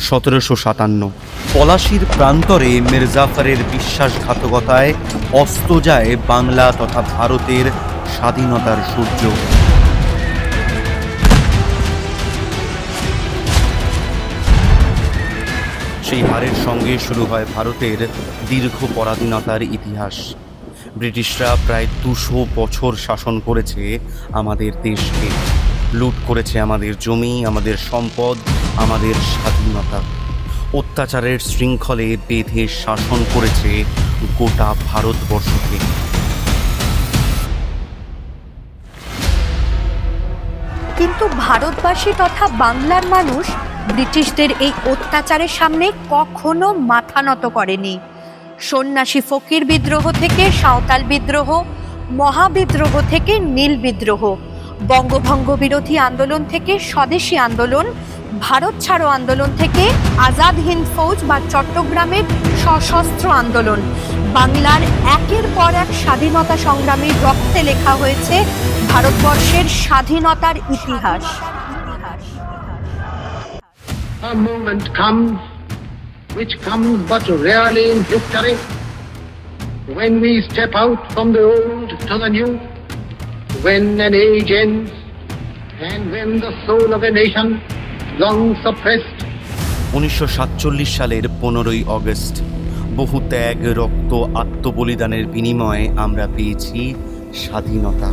1757 পলাশির প্রান্তরে মির্জাফরের বিশ্বাসঘাতকতায় অস্ত যায় বাংলা তথা ভারতের স্বাধীনতার সূর্য। সেই হারের সঙ্গে শুরু হয় ভারতের দীর্ঘ পরাধীনতার ইতিহাস। ব্রিটিশরা প্রায় 200 বছর শাসন করেছে আমাদের দেশকে, লুট করেছে আমাদের জমি, আমাদের সম্পদ, আমাদের স্বাধীনতা। অত্যাচারের শৃঙ্খলে বেঁধে শাসন করেছে গোটা ভারতবর্ষকে। কিন্তু ভারতবাসী তথা বাংলার মানুষ ব্রিটিশদের এই অত্যাচারের সামনে কখনো মাথা নত করেনি। সন্ন্যাসী ফকির বিদ্রোহ থেকে সাঁওতাল বিদ্রোহ, মহাবিদ্রোহ থেকে নীল বিদ্রোহ, বঙ্গভঙ্গ বিরোধী আন্দোলন থেকে স্বদেশী আন্দোলন, ভারত ছাড়ো আন্দোলন থেকে আজাদ হিন্দ ফৌজ বা চট্টগ্রামের সশস্ত্র আন্দোলন, বাংলার একের পর এক স্বাধীনতা সংগ্রামীর রক্তে লেখা হয়েছে ভারতবর্ষের স্বাধীনতার ইতিহাস। A moment comes which comes but rarely in history, when we step out from the old to the new, when an age ends and when the soul of a nation long suppressed। 1947 সালের 15ই August বহু ত্যাগ, রক্ত, আত্মবলিদানের বিনিময়ে আমরা পেয়েছি স্বাধীনতা।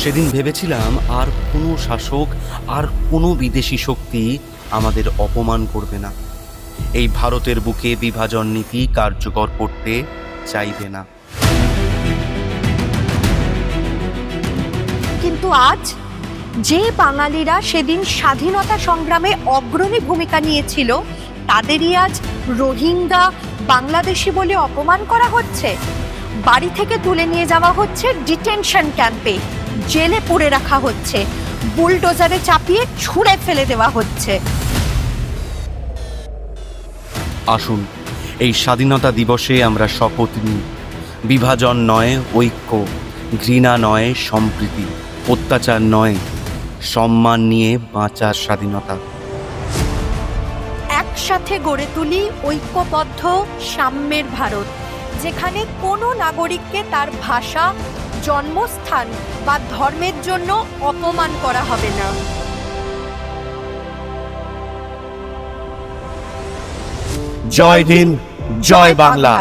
সেদিন ভেবেছিলাম আর কোনো শাসক, আর কোনো বিদেশি শক্তি আমাদের অপমান করবে না, এই ভারতের বুকে বিভাজন নীতি কার্যকর করতে চাইবে না। কিন্তু আজ যে বাঙালিরা সেদিন স্বাধীনতা সংগ্রামে অগ্রণী ভূমিকা নিয়েছিল, তাদেরই আজ রোহিঙ্গা, বাংলাদেশি বলে অপমান করা হচ্ছে। বাড়ি থেকে তুলে নিয়ে যাওয়া হচ্ছে ডিটেনশন ক্যাম্পে, জেলে পুরে রাখা হচ্ছে, বুলডোজারে চাপিয়ে ছুঁড়ে ফেলে দেওয়া হচ্ছে। আসুন এই স্বাধীনতা দিবসে আমরা শপথ নিই, বিভাজন নয় ঐক্য, ঘৃণা নয় সম্প্রীতি, অত্যাচার নয় সম্মান নিয়ে বাঁচার স্বাধীনতা। একসাথে গড়ে তুলি ঐক্যবদ্ধ সাম্যের ভারত, যেখানে কোনো নাগরিককে তার ভাষা, জন্মস্থান বা ধর্মের জন্য অপমান করা হবে না। জয় হিন্দ, জয় বাংলা।